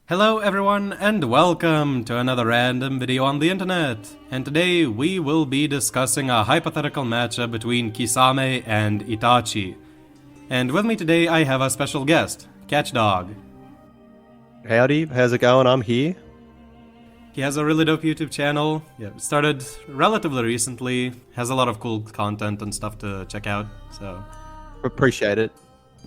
Hello everyone and welcome to another random video on the internet. And today we will be discussing a hypothetical matchup between Kisame and Itachi. And with me today I have a special guest, Catchdog. Howdy, how's it going? I'm here. He has a really dope YouTube channel, started relatively recently, has a lot of cool content and stuff to check out, so... Appreciate it.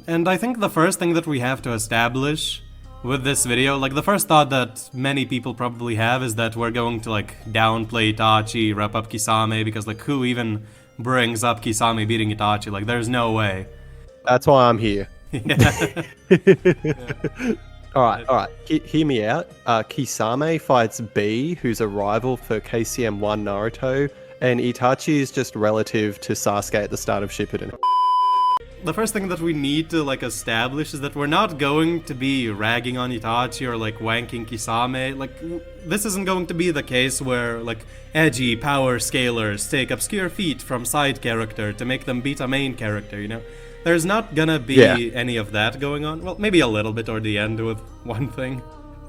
And I think the first thing that we have to establish with this video, like the first thought that many people probably have is that we're going to like downplay Itachi, rep up Kisame, because like who even brings up Kisame beating Itachi? Like there's no way. That's why I'm here. Yeah. Alright. Hear me out. Kisame fights B, who's a rival for KCM1 Naruto, and Itachi is just relative to Sasuke at the start of Shippuden. The first thing that we need to like establish is that we're not going to be ragging on Itachi or like wanking Kisame. Like this isn't going to be the case where like edgy power scalers take obscure feat from side character to make them beat a main character, you know? There's not gonna be any of that going on. Well, maybe a little bit toward the end with one thing.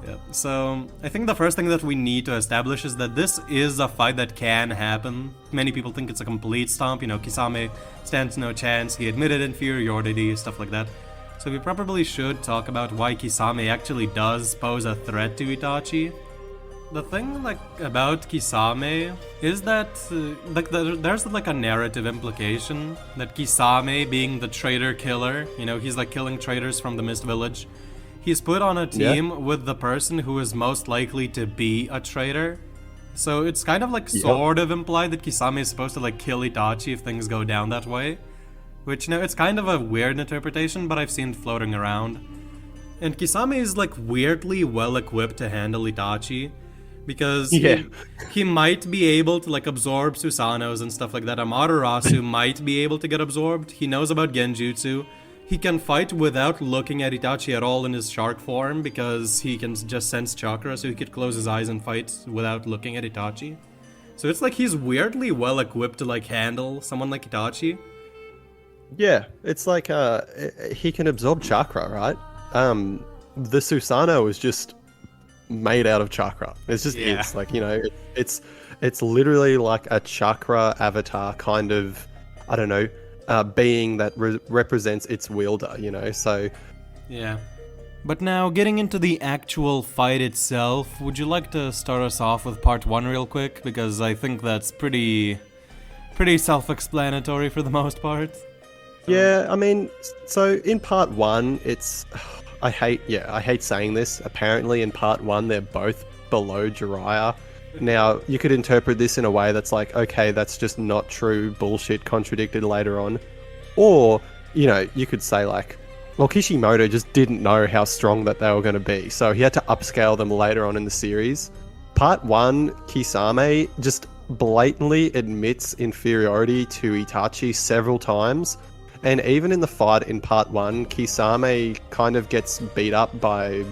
Yeah. So, I think the first thing that we need to establish is that this is a fight that can happen. Many people think it's a complete stomp, you know, Kisame stands no chance, he admitted inferiority, stuff like that. So we probably should talk about why Kisame actually does pose a threat to Itachi. The thing, like, about Kisame is that, there's, like, a narrative implication that Kisame, being the traitor killer, you know, he's, like, killing traitors from the Mist Village, he's put on a team with the person who is most likely to be a traitor. So it's kind of, like, sort of implied that Kisame is supposed to, like, kill Itachi if things go down that way. Which, you know, it's kind of a weird interpretation, but I've seen floating around. And Kisame is, like, weirdly well-equipped to handle Itachi. Because he might be able to like absorb Susanos and stuff like that. Amaterasu might be able to get absorbed. He knows about Genjutsu. He can fight without looking at Itachi at all in his shark form because he can just sense chakra, so he could close his eyes and fight without looking at Itachi. So it's like he's weirdly well equipped to like handle someone like Itachi. Yeah, it's like he can absorb chakra, right? The Susanoo is just made out of chakra. It's just is like, you know, it's literally like a chakra avatar kind of, I don't know, being that represents its wielder, you know. So yeah. But now getting into the actual fight itself, would you like to start us off with part 1 real quick, because I think that's pretty self-explanatory for the most part. Yeah, I mean, so in part 1 it's I hate saying this. Apparently in part 1 they're both below Jiraiya. Now, you could interpret this in a way that's like, okay, that's just not true, bullshit, contradicted later on. Or, you know, you could say like, well, Kishimoto just didn't know how strong that they were going to be, so he had to upscale them later on in the series. Part 1, Kisame just blatantly admits inferiority to Itachi several times. And even in the fight in part 1, Kisame kind of gets beat up by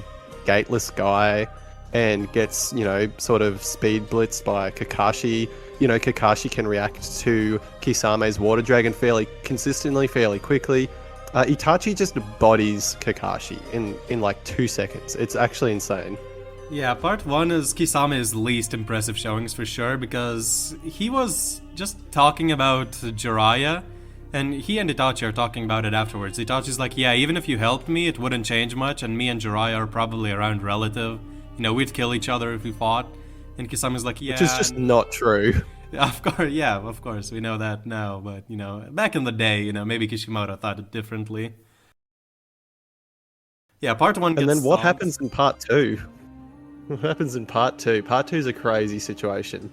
Gateless Guy and gets, you know, sort of speed blitzed by Kakashi. You know, Kakashi can react to Kisame's Water Dragon fairly consistently, fairly quickly. Itachi just bodies Kakashi in like 2 seconds. It's actually insane. Yeah, part 1 is Kisame's least impressive showings for sure, because he was just talking about Jiraiya. And he and Itachi are talking about it afterwards. Itachi's like, yeah, even if you helped me, it wouldn't change much, and me and Jiraiya are probably around relative. You know, we'd kill each other if we fought. And Kisame's like, yeah... Which is just not true. Of course, we know that now, but, you know, back in the day, you know, maybe Kishimoto thought it differently. Yeah, part 1 gets And then what stomped. happens in part 2? What happens in part 2? Part 2 is a crazy situation.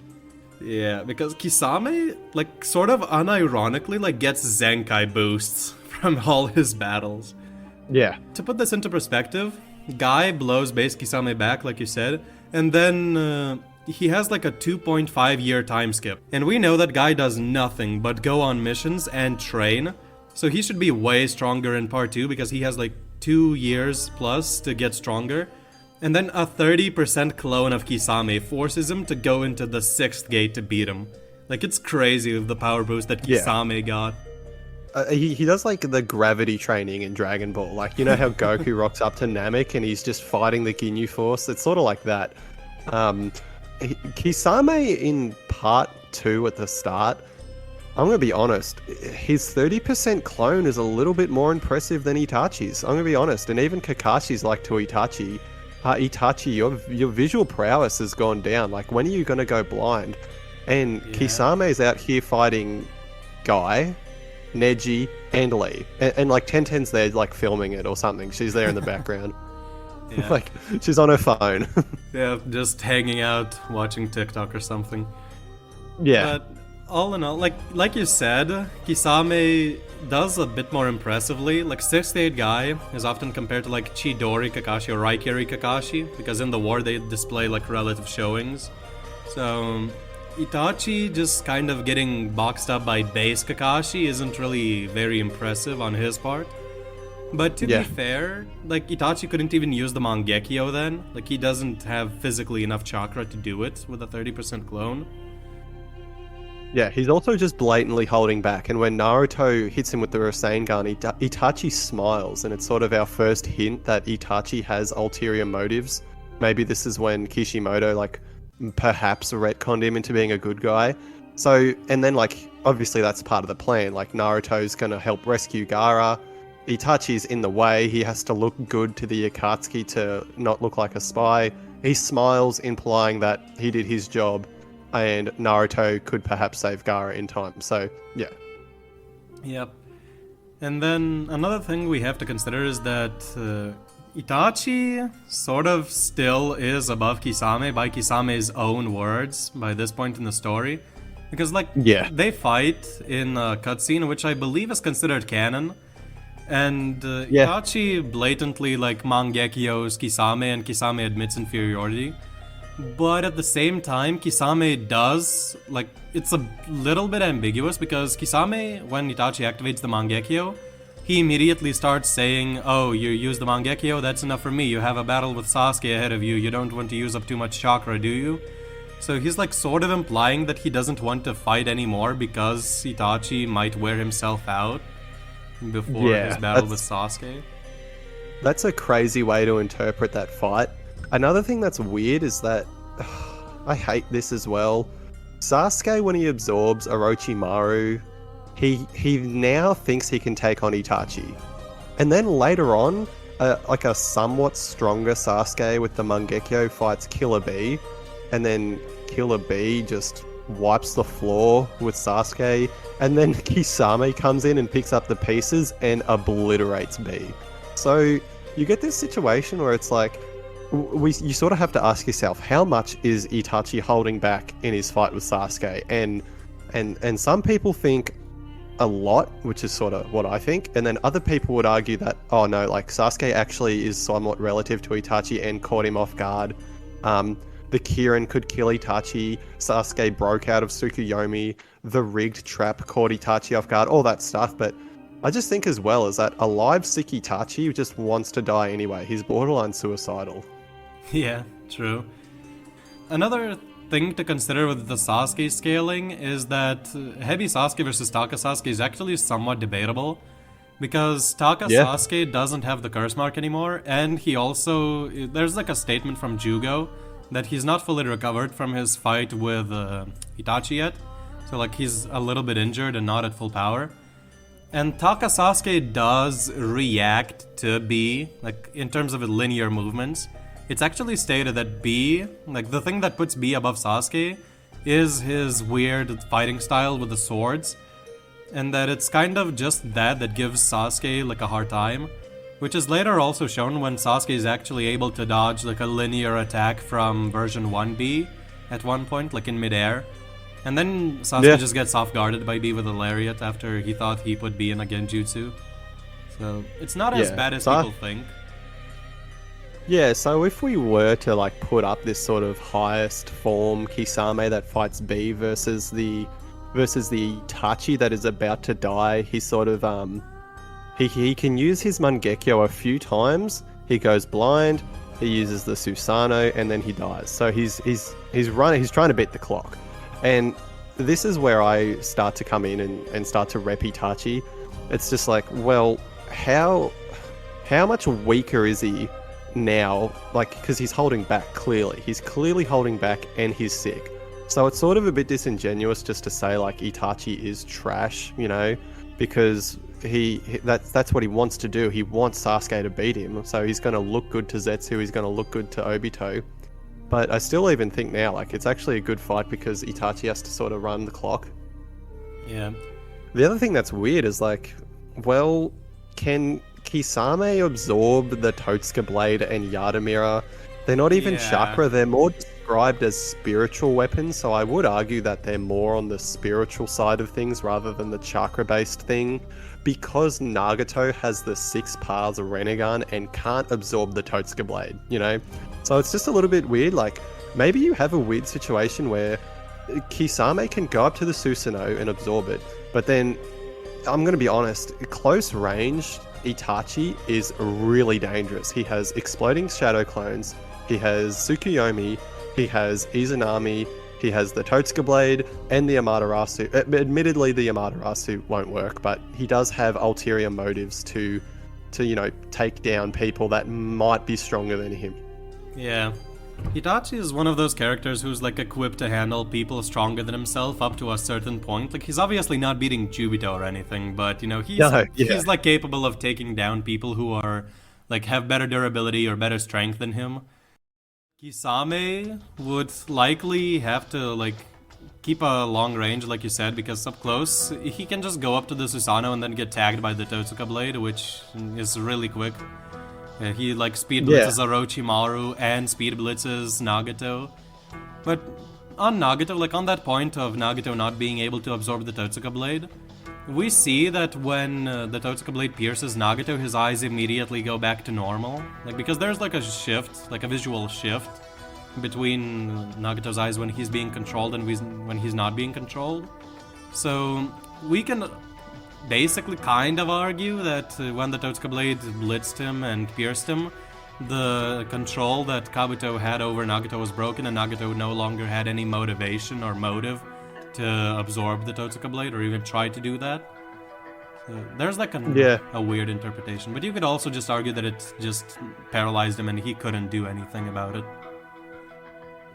Yeah, because Kisame, like, sort of unironically, like, gets Zenkai boosts from all his battles. Yeah. To put this into perspective, Guy blows base Kisame back, like you said, and then he has like a 2.5 year time skip. And we know that Guy does nothing but go on missions and train, so he should be way stronger in part 2 because he has like 2 years plus to get stronger. And then a 30% clone of Kisame forces him to go into the 6th gate to beat him. Like, it's crazy with the power boost that Kisame got. he does like the gravity training in Dragon Ball. Like, you know how Goku rocks up to Namek and he's just fighting the Ginyu Force? It's sort of like that. Kisame in part 2 at the start, I'm going to be honest, his 30% clone is a little bit more impressive than Itachi's. I'm going to be honest. And even Kakashi's like to Itachi. Itachi, your visual prowess has gone down. Like, when are you going to go blind? And Kisame's out here fighting Guy, Neji, and Lee. And like Tenten's there like filming it or something. She's there in the background. Yeah. Like, she's on her phone. Yeah, just hanging out, watching TikTok or something. Yeah. But all in all, like you said, Kisame does a bit more impressively. Like, 68 Guy is often compared to like Chidori Kakashi or Raikiri Kakashi, because in the war they display like relative showings. So Itachi just kind of getting boxed up by base Kakashi isn't really very impressive on his part. But to be fair, like, Itachi couldn't even use the Mangekyo then. Like, he doesn't have physically enough chakra to do it with a 30% clone. Yeah, he's also just blatantly holding back. And when Naruto hits him with the Rasengan, Itachi smiles. And it's sort of our first hint that Itachi has ulterior motives. Maybe this is when Kishimoto, like, perhaps retconned him into being a good guy. So, and then, like, obviously that's part of the plan. Like, Naruto's going to help rescue Gaara. Itachi's in the way. He has to look good to the Akatsuki to not look like a spy. He smiles, implying that he did his job and Naruto could perhaps save Gaara in time. So, yeah. Yep. And then another thing we have to consider is that Itachi sort of still is above Kisame by Kisame's own words by this point in the story. Because, like, they fight in a cutscene which I believe is considered canon. And Itachi blatantly, like, Mangekyos Kisame, and Kisame admits inferiority. But at the same time, Kisame does, like, it's a little bit ambiguous, because Kisame, when Itachi activates the Mangekyo, he immediately starts saying, oh, you use the Mangekyo, that's enough for me, you have a battle with Sasuke ahead of you, you don't want to use up too much chakra, do you? So he's, like, sort of implying that he doesn't want to fight anymore because Itachi might wear himself out before his battle with Sasuke. That's a crazy way to interpret that fight. Another thing that's weird is that I hate this as well. Sasuke, when he absorbs Orochimaru, he now thinks he can take on Itachi. And then later on, like a somewhat stronger Sasuke with the Mangekyo fights Killer Bee, and then Killer Bee just wipes the floor with Sasuke, and then Kisame comes in and picks up the pieces and obliterates Bee. So you get this situation where it's like, you sort of have to ask yourself, how much is Itachi holding back in his fight with Sasuke? And some people think a lot, which is sort of what I think, and then other people would argue that, oh no, like, Sasuke actually is somewhat relative to Itachi and caught him off guard. The Kirin could kill Itachi, Sasuke broke out of Tsukuyomi, the rigged trap caught Itachi off guard, all that stuff. But I just think as well is that a live sick Itachi just wants to die anyway. He's borderline suicidal. Yeah, true. Another thing to consider with the Sasuke scaling is that Heavy Sasuke versus Taka Sasuke is actually somewhat debatable, because Taka Sasuke doesn't have the curse mark anymore, and he also, there's like a statement from Jugo that he's not fully recovered from his fight with Itachi yet, so like he's a little bit injured and not at full power. And Taka Sasuke does react to B, like in terms of linear movements. It's actually stated that B, like the thing that puts B above Sasuke, is his weird fighting style with the swords, and that it's kind of just that gives Sasuke like a hard time, which is later also shown when Sasuke is actually able to dodge like a linear attack from version 1B at one point, like in midair. And then Sasuke just gets off-guarded by B with a lariat after he thought he put B in a genjutsu. So it's not as bad as people think. Yeah, so if we were to like put up this sort of highest form Kisame that fights B versus the Itachi that is about to die, he's sort of he can use his Mangekyo a few times. He goes blind, he uses the Susanoo, and then he dies. So he's trying to beat the clock. And this is where I start to come in and start to rep Itachi. It's just like, well, how much weaker is he now? Like, because he's holding back clearly. He's clearly holding back, and he's sick. So it's sort of a bit disingenuous just to say like Itachi is trash, you know, because that's what he wants to do. He wants Sasuke to beat him, so he's going to look good to Zetsu. He's going to look good to Obito. But I still even think now, like, it's actually a good fight because Itachi has to sort of run the clock. Yeah. The other thing that's weird is, like, well, can Kisame absorb the Totsuka Blade and Yadamira? They're not even chakra, they're more described as spiritual weapons, so I would argue that they're more on the spiritual side of things rather than the chakra-based thing, because Nagato has the 6 Paths of Rinnegan and can't absorb the Totsuka Blade, you know? So it's just a little bit weird, like, maybe you have a weird situation where Kisame can go up to the Susanoo and absorb it, but then, I'm going to be honest, close range Itachi is really dangerous. He has exploding shadow clones, he has Tsukuyomi, he has Izanami, he has the Totsuka Blade, and the Amaterasu. Admittedly, the Amaterasu won't work, but he does have ulterior motives to you know, take down people that might be stronger than him. Yeah. Itachi is one of those characters who's like equipped to handle people stronger than himself up to a certain point. Like, he's obviously not beating Jubito or anything, but, you know, he's like capable of taking down people who are like have better durability or better strength than him. Kisame would likely have to like keep a long range, like you said, because up close he can just go up to the Susanoo and then get tagged by the Totsuka Blade, which is really quick. He like speed blitzes Orochimaru and speed blitzes Nagato. But on Nagato, like on that point of Nagato not being able to absorb the Totsuka Blade, we see that when the Totsuka Blade pierces Nagato, his eyes immediately go back to normal. Like, because there's like a shift, like a visual shift between Nagato's eyes when he's being controlled and when he's not being controlled. So we can basically kind of argue that when the Totsuka Blade blitzed him and pierced him, the control that Kabuto had over Nagato was broken, and Nagato no longer had any motivation or motive to absorb the Totsuka Blade or even try to do that. There's like a weird interpretation, but you could also just argue that it just paralyzed him and he couldn't do anything about it.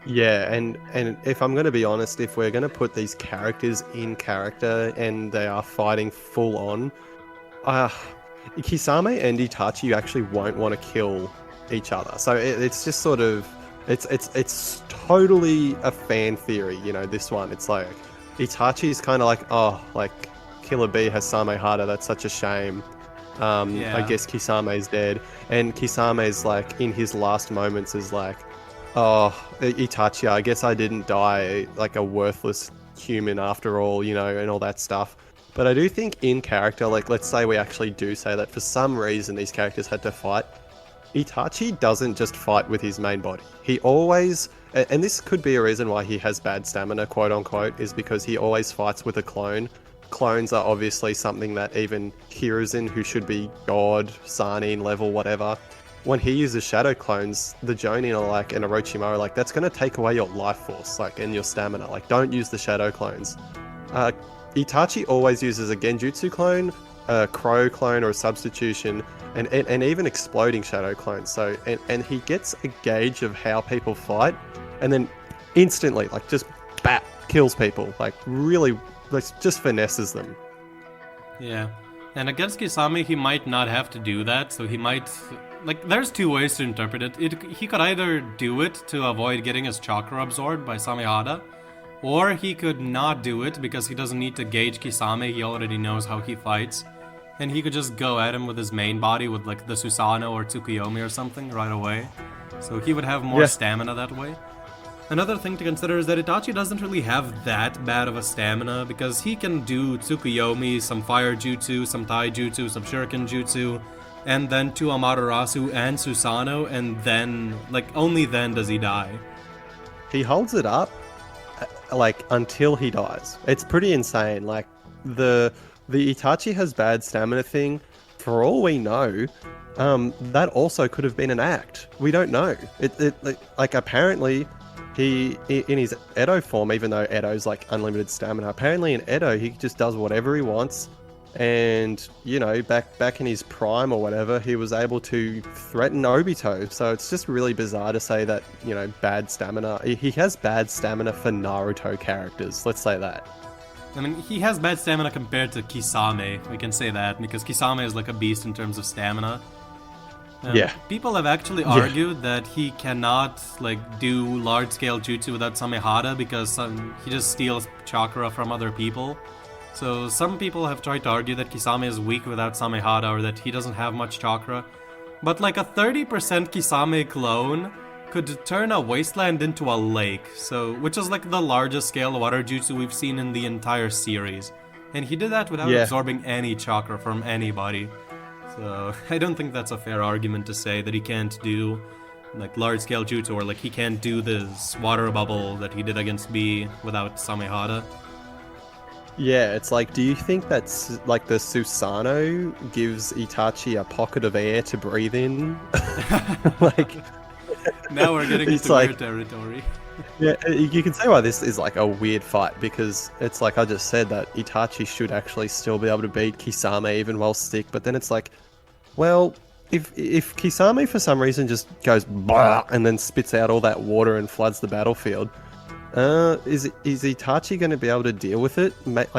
Yeah, and if I'm going to be honest, if we're going to put these characters in character and they are fighting full on, Kisame and Itachi, you actually won't want to kill each other. So it's just sort of, it's totally a fan theory, you know, this one. It's like, Itachi's kind of like, oh, like, Killer Bee has Samehada, that's such a shame. I guess Kisame's dead. And Kisame's like, in his last moments is like, oh, Itachi, I guess I didn't die like a worthless human after all, you know, and all that stuff. But I do think in character, like, let's say we actually do say that for some reason these characters had to fight, Itachi doesn't just fight with his main body. He always, and this could be a reason why he has bad stamina, quote unquote, is because he always fights with a clone. Clones are obviously something that even Hiruzen, who should be God, Sanin level, whatever, when he uses shadow clones, the Jonin are like, and Orochimaru are like, that's going to take away your life force, like, and your stamina. Like, don't use the shadow clones. Itachi always uses a Genjutsu clone, a Crow clone, or a substitution, and even exploding shadow clones. So, and he gets a gauge of how people fight, and then instantly, like, just bat, kills people. Like, really, like, just finesses them. Yeah. And against Kisame, he might not have to do that, so he might... Like, there's two ways to interpret it. He could either do it to avoid getting his chakra absorbed by Samehada, or he could not do it because he doesn't need to gauge Kisame, he already knows how he fights. And he could just go at him with his main body with like the Susanoo or Tsukuyomi or something right away. So he would have more stamina that way. Another thing to consider is that Itachi doesn't really have that bad of a stamina because he can do Tsukuyomi, some fire jutsu, some Tai jutsu, some shuriken jutsu, and then to Amaterasu and Susanoo, and then, like, only then does he die. He holds it up, like, until he dies. It's pretty insane. Like, the Itachi has bad stamina thing, for all we know, that also could have been an act. We don't know. Like, apparently, he, in his Edo form, even though Edo's, like, unlimited stamina, apparently in Edo, he just does whatever he wants. And back in his prime or whatever, he was able to threaten Obito. So it's just really bizarre to say that bad stamina. He has bad stamina for Naruto characters. Let's say that. I mean, he has bad stamina compared to Kisame. We can say that because Kisame is like a beast in terms of stamina. Yeah. People have actually argued that he cannot do large-scale jutsu without Samehada because he just steals chakra from other people. So some people have tried to argue that Kisame is weak without Samehada or that he doesn't have much chakra. But like a 30% Kisame clone could turn a wasteland into a lake, which is like the largest scale water jutsu we've seen in the entire series. And he did that without absorbing any chakra from anybody. So I don't think that's a fair argument to say that he can't do large-scale jutsu or he can't do this water bubble that he did against B without Samehada. Yeah, it's do you think that's the Susanoo gives Itachi a pocket of air to breathe in? Now we're getting into weird territory. Yeah, you can say why this is a weird fight, because it's I just said that Itachi should actually still be able to beat Kisame even while sick, but then it's well, if Kisame for some reason just goes blah and then spits out all that water and floods the battlefield, is Itachi going to be able to deal with it?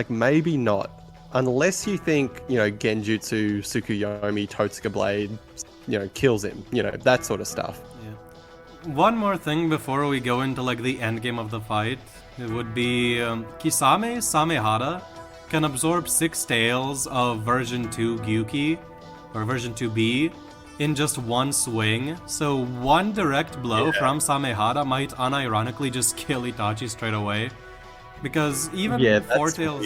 Maybe not, unless you think Genjutsu, Tsukuyomi, Totsuka Blade, kills him, that sort of stuff. One more thing before we go into the end game of the fight, it would be Kisame's Samehada can absorb 6 tails of version 2 Gyuki, or version 2B, in just one swing, so one direct blow from Samehada might unironically just kill Itachi straight away. Because even Four Tails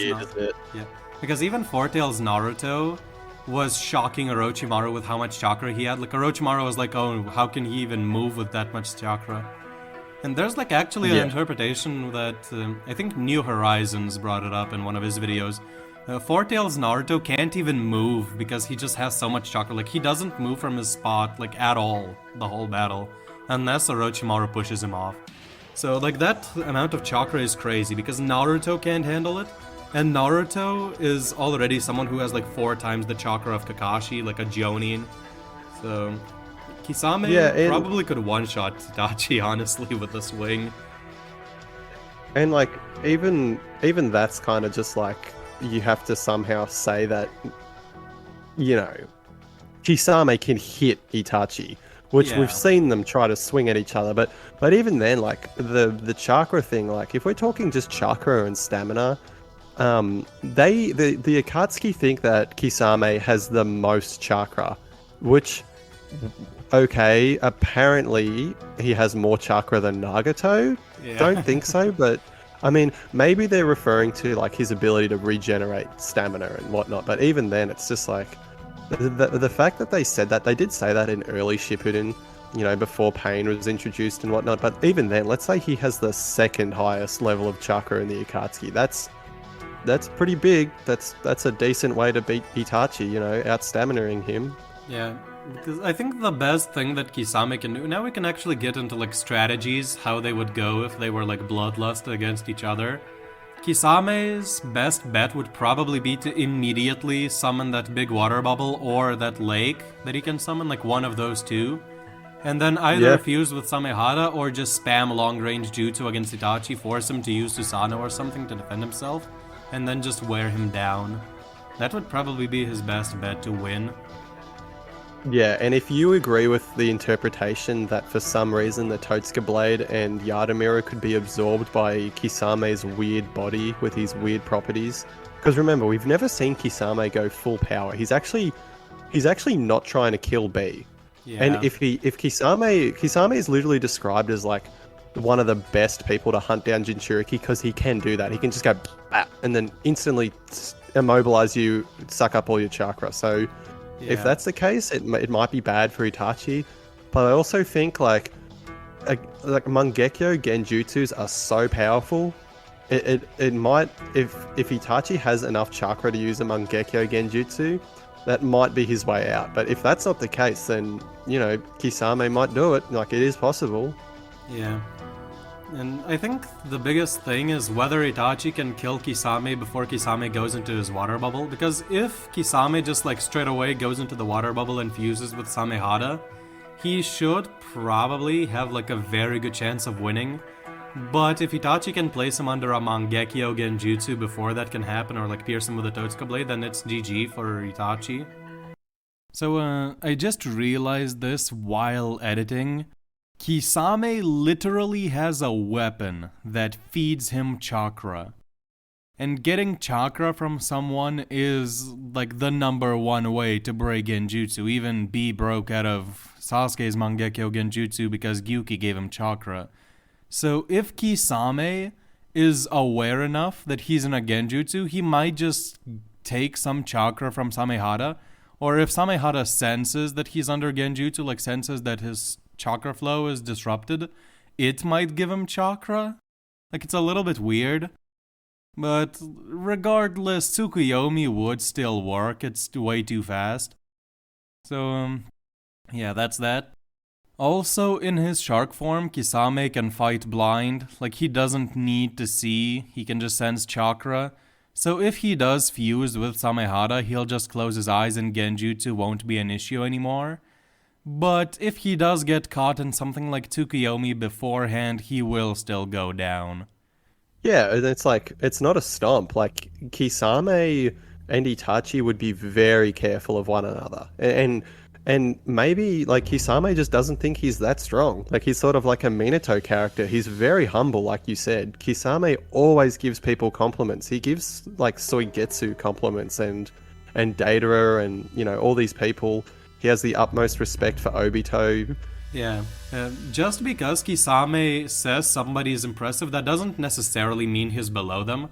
Naruto was shocking Orochimaru with how much chakra he had. Orochimaru was oh, how can he even move with that much chakra? And there's actually an interpretation that I think New Horizons brought it up in one of his videos. Four Tails Naruto can't even move because he just has so much chakra. He doesn't move from his spot at all the whole battle, unless Orochimaru pushes him off. So that amount of chakra is crazy because Naruto can't handle it. And Naruto is already someone who has 4 times the chakra of Kakashi, a Jonin. So Kisame probably could one-shot Itachi, honestly, with a swing. And even that's kind of just you have to somehow say that Kisame can hit Itachi, which we've seen them try to swing at each other. But even then, the chakra thing, if we're talking just chakra and stamina. The Akatsuki think that Kisame has the most chakra, which, okay, apparently he has more chakra than Nagato. Don't think so, but I mean, maybe they're referring to his ability to regenerate stamina and whatnot. But even then, it's just the fact that they said that, they did say that in early Shippuden, before pain was introduced and whatnot. But even then, let's say he has the second highest level of chakra in the Akatsuki. That's pretty big. That's a decent way to beat Itachi, out-staminaing him. Yeah, because I think the best thing that Kisame can do, now we can actually get into strategies, how they would go if they were bloodlust against each other. Kisame's best bet would probably be to immediately summon that big water bubble or that lake that he can summon, one of those two. And then either fuse with Samehada or just spam long-range jutsu against Itachi, force him to use Susanoo or something to defend himself, and then just wear him down. That would probably be his best bet to win. Yeah, and if you agree with the interpretation that for some reason the Totsuka Blade and Yadamiro could be absorbed by Kisame's weird body with his weird properties, because remember, we've never seen Kisame go full power. He's actually not trying to kill B. Yeah. And if Kisame is literally described as one of the best people to hunt down Jinchuriki because he can do that. He can just go bah, and then instantly immobilize you, suck up all your chakra. So if that's the case, it might be bad for Itachi. But I also think Mangekyo Genjutsus are so powerful. It might, if Itachi has enough chakra to use a Mangekyo Genjutsu, that might be his way out. But if that's not the case, then Kisame might do it. It is possible. Yeah. And I think the biggest thing is whether Itachi can kill Kisame before Kisame goes into his water bubble, because if Kisame just like straight away goes into the water bubble and fuses with Samehada, he should probably have like a very good chance of winning. But if Itachi can place him under a Mangekyo Genjutsu before that can happen, or like pierce him with a Totsuka blade, then it's GG for Itachi. So I just realized this while editing. Kisame literally has a weapon that feeds him chakra. And getting chakra from someone is like the #1 way to break Genjutsu. Even B broke out of Sasuke's Mangekyo Genjutsu because Gyuki gave him chakra. So if Kisame is aware enough that he's in a Genjutsu, he might just take some chakra from Samehada. Or if Samehada senses that he's under Genjutsu, like senses that his chakra flow is disrupted, it might give him chakra. Like, it's a little bit weird. But regardless, Tsukuyomi would still work. It's way too fast. So, yeah, that's that. Also, in his shark form, Kisame can fight blind. Like, he doesn't need to see. He can just sense chakra. So if he does fuse with Samehada, he'll just close his eyes and Genjutsu won't be an issue anymore. But if he does get caught in something like Tsukuyomi beforehand, he will still go down. Yeah, it's like, it's not a stomp. Like, Kisame and Itachi would be very careful of one another. And maybe, like, Kisame just doesn't think he's that strong. Like, he's sort of like a Minato character. He's very humble, like you said. Kisame always gives people compliments. He gives, like, Soigetsu compliments and Deidara and, you know, all these people. He has the utmost respect for Obito. Yeah, just because Kisame says somebody is impressive, that doesn't necessarily mean he's below them.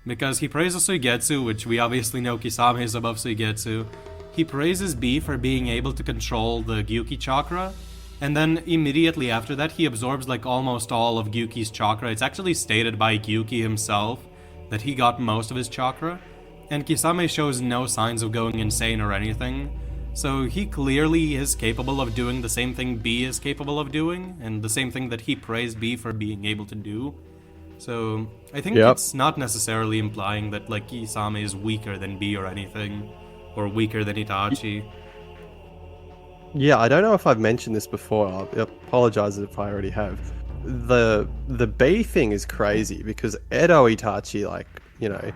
Because he praises Soigetsu, which we obviously know Kisame is above Soigetsu. He praises B for being able to control the Gyuki chakra, and then immediately after that he absorbs like almost all of Gyuki's chakra. It's actually stated by Gyuki himself that he got most of his chakra, and Kisame shows no signs of going insane or anything. So he clearly is capable of doing the same thing B is capable of doing, and the same thing that he praised B for being able to do. So I think it's not necessarily implying that like Kisame is weaker than B or anything. Or weaker than Itachi. Yeah, I don't know if I've mentioned this before. I apologize if I already have. The B thing is crazy because Edo Itachi, like, you know,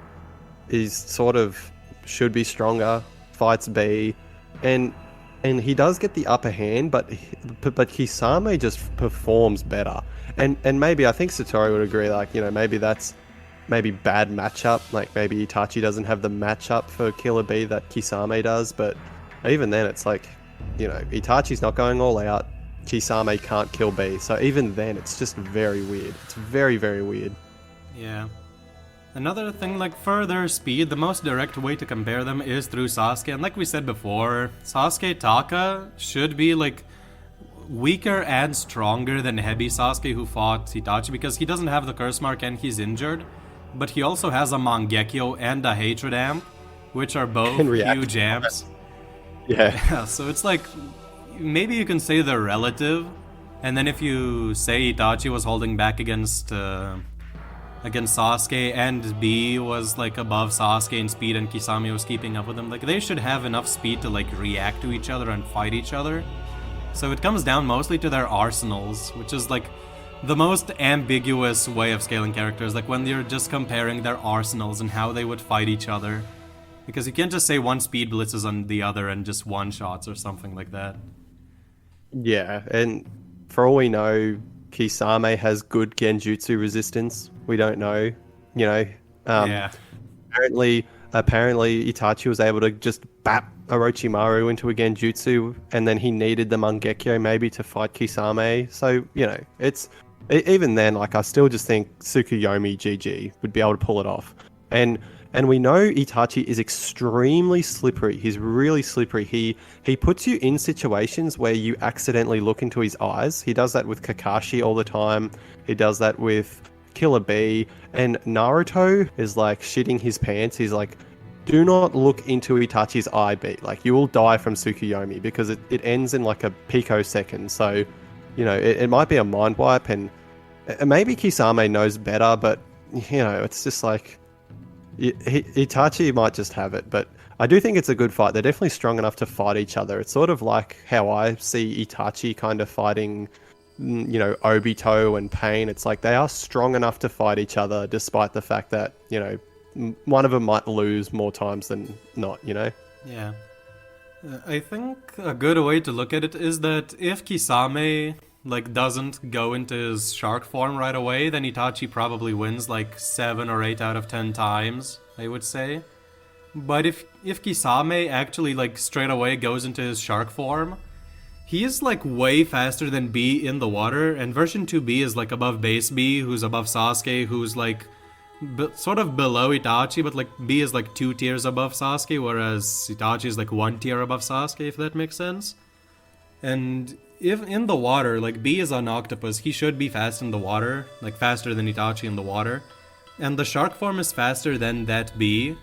is sort of should be stronger, fights B, and he does get the upper hand, but Kisame just performs better. And maybe I think Satori would agree, like, you know, maybe that's bad matchup, like maybe Itachi doesn't have the matchup for Killer B that Kisame does, but even then it's like, you know, Itachi's not going all out, Kisame can't kill B, so even then it's just very weird. It's very, very weird. Yeah. Another thing, like, for their speed, the most direct way to compare them is through Sasuke, and like we said before, Sasuke Taka should be, like, weaker and stronger than Hebi Sasuke who fought Itachi, because he doesn't have the curse mark and he's injured. But he also has a Mangekyo and a Hatred Amp, which are both huge amps. Yeah, so it's like, maybe you can say they're relative, and then if you say Itachi was holding back against Sasuke, and B was like above Sasuke in speed and Kisame was keeping up with him, like they should have enough speed to like react to each other and fight each other. So it comes down mostly to their arsenals, which is like the most ambiguous way of scaling characters, like when you're just comparing their arsenals and how they would fight each other. Because you can't just say one speed blitzes on the other and just one-shots or something like that. Yeah, and for all we know, Kisame has good Genjutsu resistance. We don't know, you know. Apparently Itachi was able to just bap Orochimaru into a Genjutsu, and then he needed the Mangekyo maybe to fight Kisame. So, you know, it's... Even then, like, I still just think Tsukuyomi GG would be able to pull it off. And we know Itachi is extremely slippery. He's really slippery. He puts you in situations where you accidentally look into his eyes. He does that with Kakashi all the time. He does that with Killer B. And Naruto is, like, shitting his pants. He's like, do not look into Itachi's eye beat. Like, you will die from Tsukuyomi because it ends in, like, a picosecond. So... you know, it might be a mind wipe, and Maybe Kisame knows better, but it's just like Itachi might just have it. But I do think it's a good fight. They're definitely strong enough to fight each other. It's sort of like how I see Itachi kind of fighting, Obito and Pain. It's like they are strong enough to fight each other, despite the fact that one of them might lose more times than not. Yeah. I think a good way to look at it is that if Kisame doesn't go into his shark form right away, then Itachi probably wins 7 or 8 out of 10 times, I would say. But if Kisame actually straight away goes into his shark form, he is way faster than B in the water, and version 2B is above base B, who's above Sasuke, who's sort of below Itachi, but B is 2 tiers above Sasuke, whereas Itachi is 1 tier above Sasuke, if that makes sense. And if in the water, B is an octopus, he should be fast in the water, faster than Itachi in the water. And the shark form is faster than that B.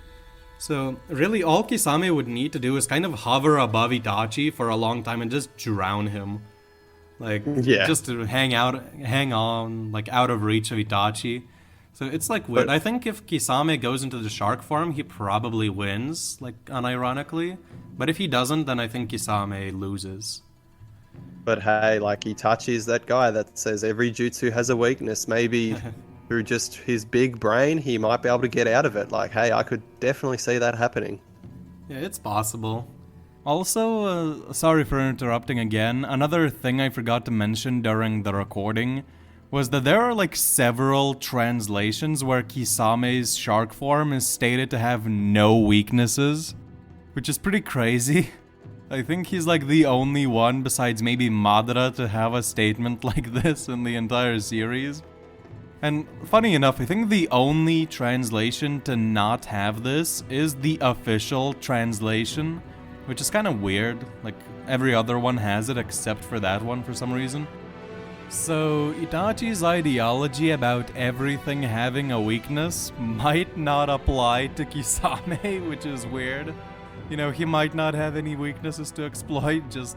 So really all Kisame would need to do is kind of hover above Itachi for a long time and just drown him. Just to hang on, out of reach of Itachi. So it's weird. But I think if Kisame goes into the shark form, he probably wins, unironically. But if he doesn't, then I think Kisame loses. But hey, Itachi is that guy that says every jutsu has a weakness. Maybe through just his big brain, he might be able to get out of it. Hey, I could definitely see that happening. Yeah, it's possible. Also, sorry for interrupting again. Another thing I forgot to mention during the recording was that there are several translations where Kisame's shark form is stated to have no weaknesses, which is pretty crazy. I think he's the only one besides maybe Madara to have a statement like this in the entire series. And funny enough, I think the only translation to not have this is the official translation, which is kind of weird. Every other one has it except for that one for some reason. So Itachi's ideology about everything having a weakness might not apply to Kisame, which is weird. He might not have any weaknesses to exploit, just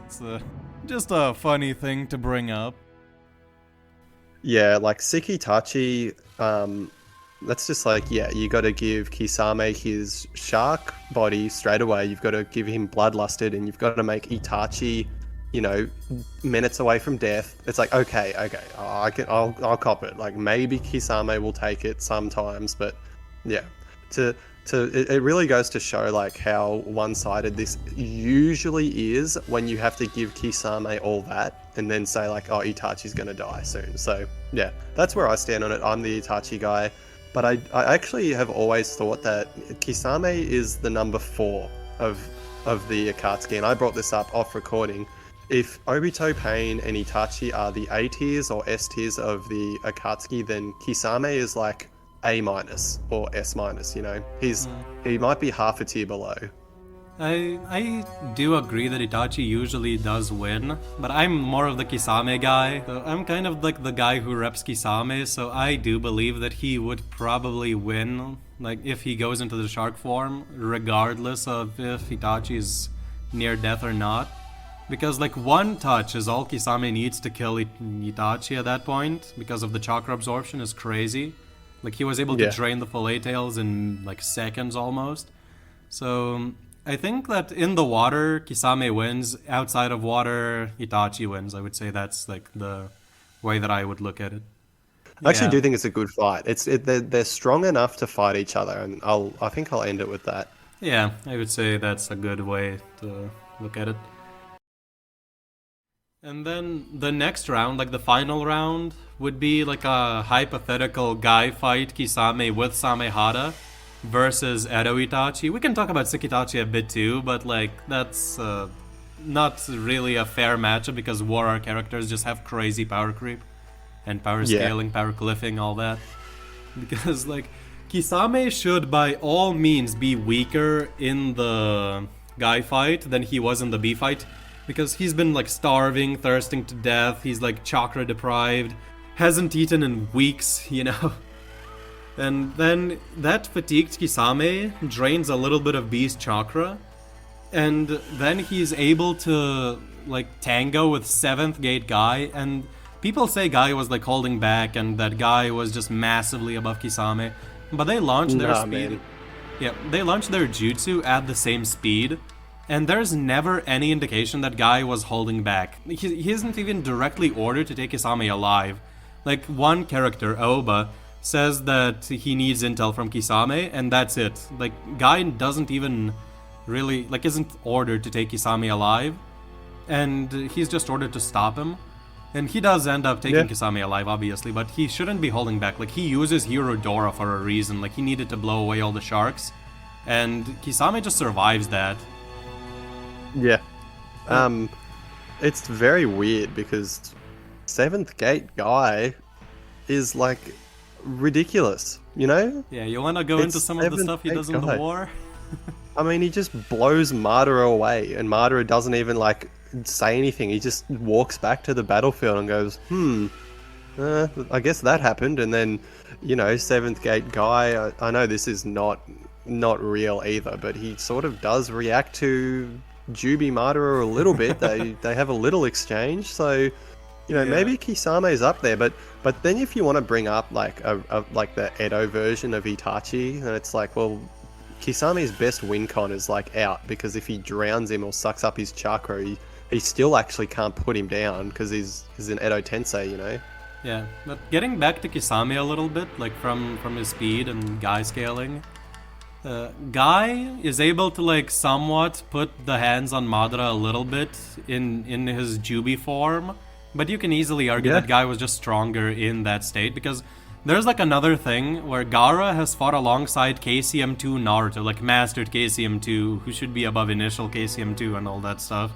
a funny thing to bring up. Yeah, sick Itachi, that's just you gotta give Kisame his shark body straight away. You've got to give him bloodlusted, and you've got to make Itachi, minutes away from death. It's okay, I'll cop it. Maybe Kisame will take it sometimes, but yeah, it really goes to show how one-sided this usually is when you have to give Kisame all that and then say Itachi's gonna die soon. So yeah, that's where I stand on it. I'm the Itachi guy, but I actually have always thought that Kisame is the number 4 of the Akatsuki, and I brought this up off recording. If Obito, Pain, and Itachi are the A tiers or S tiers of the Akatsuki, then Kisame is A- or S-. He might be half a tier below. I do agree that Itachi usually does win, but I'm more of the Kisame guy. So I'm kind of the guy who reps Kisame, so I do believe that he would probably win, if he goes into the shark form, regardless of if Itachi is near death or not. Because one touch is all Kisame needs to kill Itachi at that point, because of the chakra absorption is crazy. He was able to drain the fillet tails in seconds almost. So I think that in the water, Kisame wins. Outside of water, Itachi wins. I would say that's the way that I would look at it. I actually do think it's a good fight. They're strong enough to fight each other, and I think I'll end it with that. Yeah, I would say that's a good way to look at it. And then the next round, the final round, would be a hypothetical guy fight Kisame with Samehada versus Edo Itachi. We can talk about Sick Itachi a bit too, but that's not really a fair matchup because War Art characters just have crazy power creep and power scaling, power cliffing, all that. Because Kisame should by all means be weaker in the guy fight than he was in the B fight. Because he's been starving, thirsting to death, he's chakra deprived, hasn't eaten in weeks, And then that fatigued Kisame drains a little bit of B's chakra, and then he's able to tango with 7th gate guy, and people say Guy was like holding back and that Guy was just massively above Kisame, but they launched their speed. Man. Yeah, they launched their jutsu at the same speed, and there's never any indication that Guy was holding back. He isn't even directly ordered to take Kisame alive. Like, one character, Aoba, says that he needs intel from Kisame, and that's it. Like, Guy doesn't even really, like, isn't ordered to take Kisame alive, and he's just ordered to stop him. And he does end up taking Kisame alive, obviously, but he shouldn't be holding back. Like, he uses Hirodora for a reason. Like, he needed to blow away all the sharks, and Kisame just survives that. Yeah. It's very weird because Seventh Gate Guy is like ridiculous, you know? Yeah, you want to go into some of the stuff he does in the war? I mean, he just blows Madara away, and Madara doesn't even like say anything. He just walks back to the battlefield and goes, I guess that happened. And then, you know, Seventh Gate Guy, I know this is not real either, but he sort of does react to Jubi Madara a little bit. They have a little exchange, so you know, maybe Kisame's up there, but then if you want to bring up like like the Edo version of Itachi, then it's like, well, Kisame's best win con is like out, because if he drowns him or sucks up his chakra, he still actually can't put him down because he's an Edo Tensei, you know. Yeah, but getting back to Kisame a little bit, like from his speed and Guy scaling, Guy is able to like somewhat put the hands on Madara a little bit in his Jubi form, but you can easily argue that Guy was just stronger in that state, because there's like another thing where Gaara has fought alongside KCM2 Naruto, like mastered KCM2, who should be above initial KCM2 and all that stuff.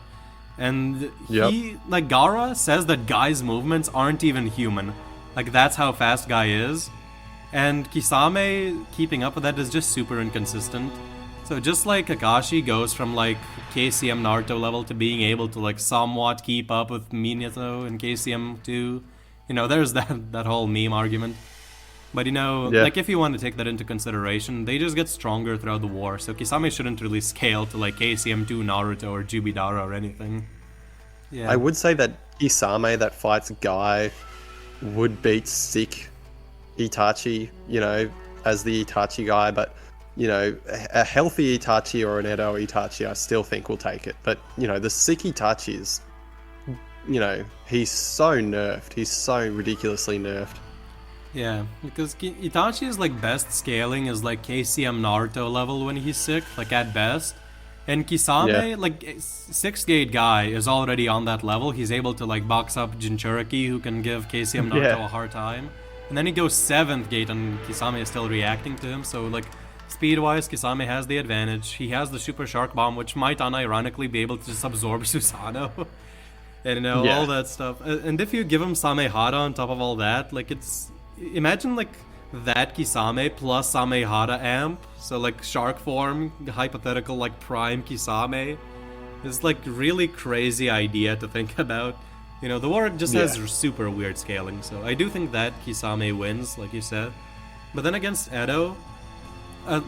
And he, like, Gaara says that Guy's movements aren't even human. Like, that's how fast Guy is. And Kisame keeping up with that is just super inconsistent. So just like Kakashi goes from like KCM Naruto level to being able to like somewhat keep up with Minato and KCM2, you know, there's that whole meme argument. But you know, like if you want to take that into consideration, they just get stronger throughout the war. So Kisame shouldn't really scale to like KCM2 Naruto or Jubidara or anything. Yeah. I would say that Kisame that fights Guy would beat sick Itachi, you know, as the Itachi guy, but you know, a healthy Itachi or an Edo Itachi I still think will take it. But you know, the sick Itachi is, you know, he's so nerfed. He's so ridiculously nerfed. Yeah, because Itachi's like best scaling is like KCM Naruto level when he's sick, like at best. And Kisame, like 6th Gate Guy is already on that level. He's able to like box up Jinchuriki, who can give KCM Naruto a hard time. And then he goes 7th Gate and Kisame is still reacting to him, so like speed-wise, Kisame has the advantage. He has the Super Shark Bomb, which might unironically be able to just absorb Susanoo. And you know, all that stuff. And if you give him Samehara on top of all that, like it's... Imagine like that Kisame plus Samehara amp, so like shark form, hypothetical like prime Kisame. It's like really crazy idea to think about. You know, the war just has super weird scaling, so I do think that Kisame wins, like you said. But then against Edo,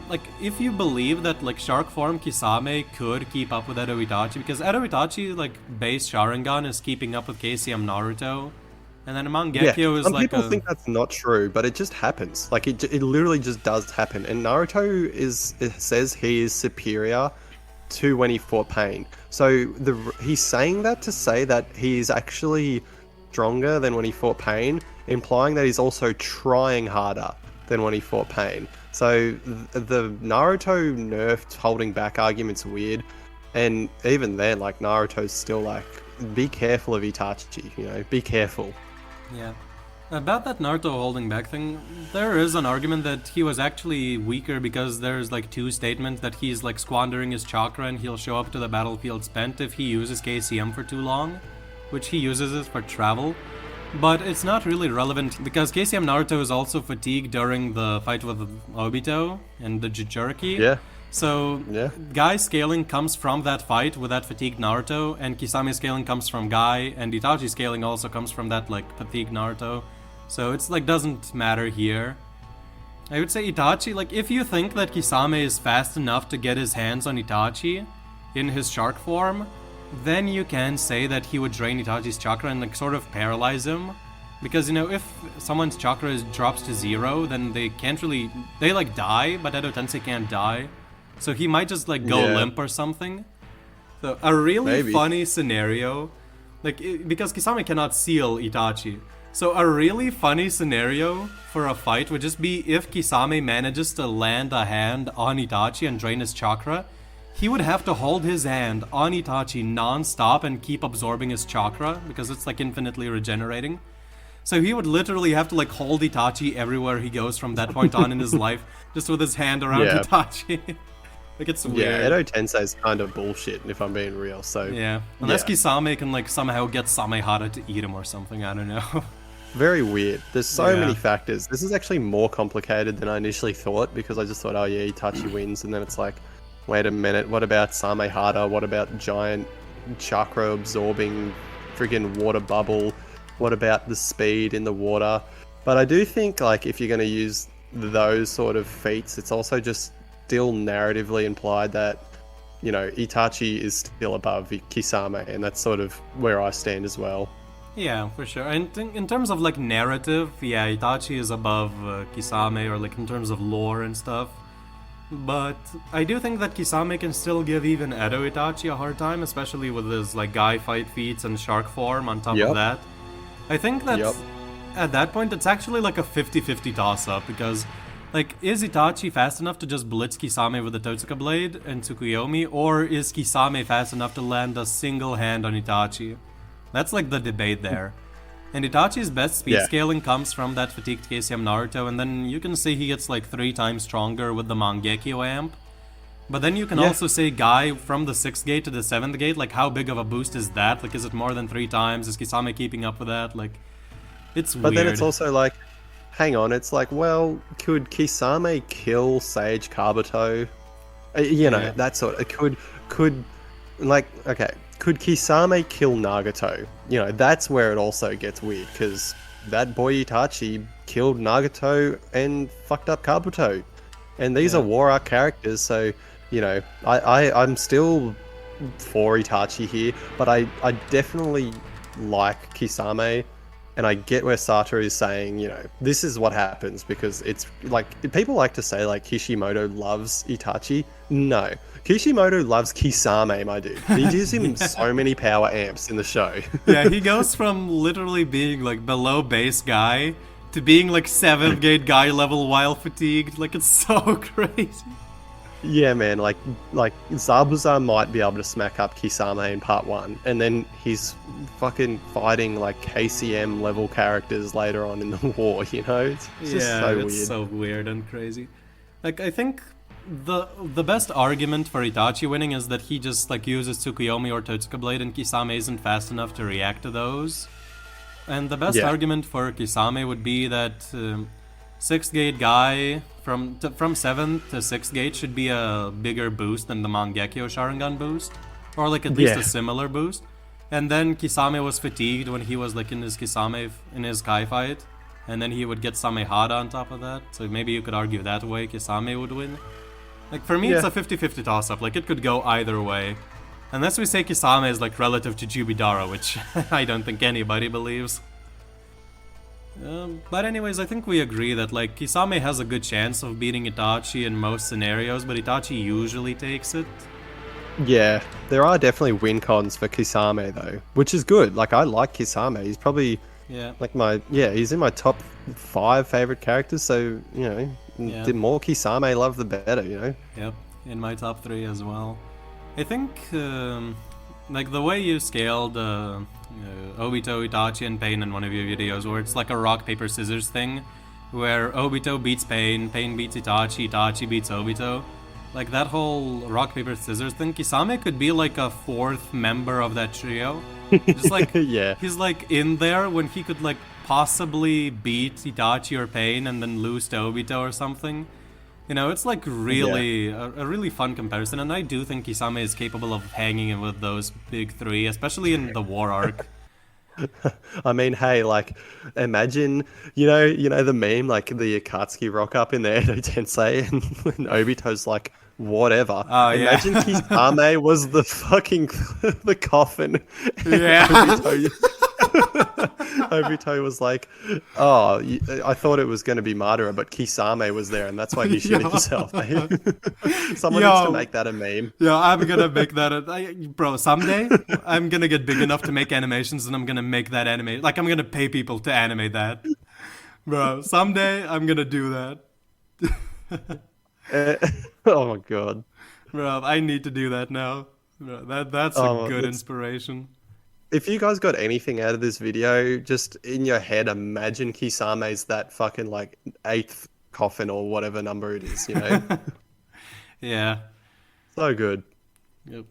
like if you believe that like shark form Kisame could keep up with Edo Itachi, because Edo Itachi like base Sharingan is keeping up with KCM Naruto. And then Mangekyo is some like people think that's not true, but it just happens. Like it literally just does happen. And Naruto says he is superior to when he fought Pain. So he's saying that to say that he's actually stronger than when he fought Pain, implying that he's also trying harder than when he fought Pain. So the Naruto nerfed holding back argument's weird. And even then, like Naruto's still like, be careful of Itachi, you know, be careful. Yeah. About that Naruto holding back thing, there is an argument that he was actually weaker because there's like 2 statements that he's like squandering his chakra and he'll show up to the battlefield spent if he uses KCM for too long, which he uses it for travel. But it's not really relevant because KCM Naruto is also fatigued during the fight with Obito and the Jinchuriki. Yeah. So, Guy scaling comes from that fight with that fatigued Naruto, and Kisame scaling comes from Guy, and Itachi scaling also comes from that, like, fatigued Naruto. So it's, like, doesn't matter here. I would say Itachi, like, if you think that Kisame is fast enough to get his hands on Itachi in his shark form, then you can say that he would drain Itachi's chakra and, like, sort of paralyze him. Because, if someone's chakra drops to 0, then they can't really... They, die, but Edo Tensei can't die. So he might just, go limp or something. So, a really funny scenario... because Kisame cannot seal Itachi. So, a really funny scenario for a fight would just be if Kisame manages to land a hand on Itachi and drain his chakra, he would have to hold his hand on Itachi non-stop and keep absorbing his chakra, because it's, infinitely regenerating. So he would literally have to, hold Itachi everywhere he goes from that point on in his life, just with his hand around Itachi. It's weird. Yeah, Edo Tensei is kind of bullshit, if I'm being real, so... Yeah, unless Kisame can, somehow get Samehara to eat him or something, I don't know. Very weird. There's so many factors. This is actually more complicated than I initially thought, because I just thought, oh yeah, Itachi wins, and then it's like, wait a minute, what about Samehara? What about giant chakra-absorbing friggin' water bubble? What about the speed in the water? But I do think, if you're going to use those sort of feats, it's also just still narratively implied that, Itachi is still above Kisame, and that's sort of where I stand as well. Yeah, for sure. And in terms of, narrative, yeah, Itachi is above Kisame, or, in terms of lore and stuff. But I do think that Kisame can still give even Edo Itachi a hard time, especially with his, guy fight feats and shark form on top of that. I think that at that point, it's actually a 50-50 toss-up, because, is Itachi fast enough to just blitz Kisame with the Totsuka Blade and Tsukuyomi, or is Kisame fast enough to land a single hand on Itachi? That's, the debate there. And Itachi's best speed scaling comes from that fatigued KCM Naruto, and then you can say he gets, 3 times stronger with the Mangekyo amp. But then you can also say Guy from the 6th gate to the 7th gate, how big of a boost is that? Is it more than 3 times? Is Kisame keeping up with that? It's weird. But then it's also hang on, it's well, could Kisame kill Sage Kabuto? That sort of... Could Kisame kill Nagato? That's where it also gets weird, because that boy Itachi killed Nagato and fucked up Kabuto. And these are War Arc characters, so... I'm still for Itachi here, but I definitely like Kisame, and I get where Sato is saying, this is what happens, because it's people like to say Kishimoto loves Itachi. No, Kishimoto loves Kisame, my dude. He gives him so many power amps in the show. Yeah, he goes from literally being below base guy to being 7th gate guy level while fatigued. It's so crazy. Yeah, man, Zabuza might be able to smack up Kisame in part 1, and then he's fucking fighting KCM level characters later on in the war, It's just so weird. It's so weird and crazy. I think the best argument for Itachi winning is that he just uses Tsukuyomi or Totsuka Blade, and Kisame isn't fast enough to react to those. And the best argument for Kisame would be that 6th gate guy from 7th to 6th gate should be a bigger boost than the Mangekyo Sharingan boost, or at least a similar boost. And then Kisame was fatigued when he was in his Kai fight, and then he would get Samehara on top of that. So maybe you could argue that way Kisame would win. For me, it's a 50-50 toss-up. It could go either way. Unless we say Kisame is relative to Jubidara, which I don't think anybody believes. But anyways, I think we agree that Kisame has a good chance of beating Itachi in most scenarios, but Itachi usually takes it. Yeah, there are definitely win cons for Kisame though, which is good. I like Kisame. He's probably he's in my top 5 favorite characters. So the more Kisame love, the better. Yep, in my top 3 as well. I think the way you scaled Obito, Itachi, and Pain in one of your videos, where it's a rock, paper, scissors thing, where Obito beats Pain, Pain beats Itachi, Itachi beats Obito. That whole rock, paper, scissors thing, Kisame could be a 4th member of that trio. Just he's in there when he could possibly beat Itachi or Pain and then lose to Obito or something. It's really a really fun comparison, and I do think Kisame is capable of hanging with those big 3, especially in the War Arc. I mean, hey, imagine, the meme, the Akatsuki rock up in there, Edo Tensei, and Obito's whatever. Oh, imagine Kisame was the fucking, the coffin. Yeah. Obito was like, "Oh, I thought it was going to be Madara, but Kisame was there, and that's why he shit himself." Someone needs to make that a meme. Yeah, I'm gonna make that bro, someday I'm gonna get big enough to make animations, and I'm gonna make that anime. Like, I'm gonna pay people to animate that. Bro, someday I'm gonna do that. Oh my god. Bro, I need to do that now. Bro, that's a good inspiration. If you guys got anything out of this video, just in your head, imagine Kisame's that fucking like 8th coffin or whatever number it is, you know? Yeah. So good. Yep.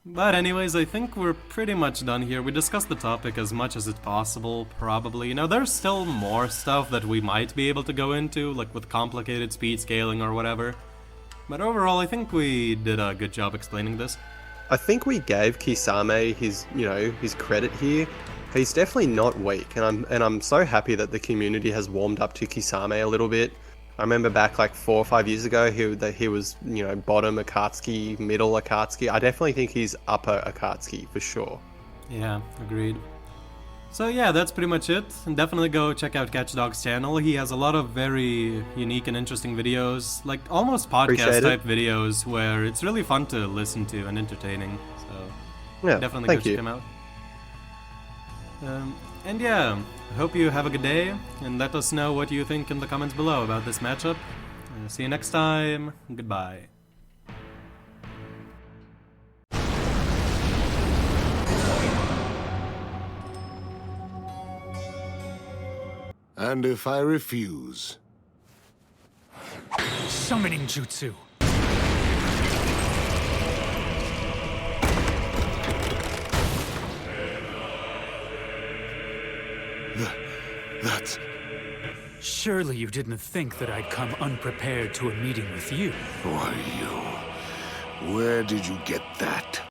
But anyways, I think we're pretty much done here. We discussed the topic as much as it's possible, probably. You know, there's still more stuff that we might be able to go into, like with complicated speed scaling or whatever. But overall, I think we did a good job explaining this. I think we gave Kisame his, you know, his credit here. He's definitely not weak, and I'm so happy that the community has warmed up to Kisame a little bit. I remember back like 4 or 5 years ago, he was, you know, bottom Akatsuki, middle Akatsuki. I definitely think he's upper Akatsuki for sure. Yeah, agreed. So yeah, that's pretty much it. Definitely go check out CatchDog's channel. He has a lot of very unique and interesting videos, like almost podcast type videos where it's really fun to listen to and entertaining. So yeah, definitely go check him out. And yeah, I hope you have a good day, and let us know what you think in the comments below about this matchup. See you next time. Goodbye. And if I refuse? Summoning jutsu. That's... Surely you didn't think that I'd come unprepared to a meeting with you. Who are you? Where did you get that?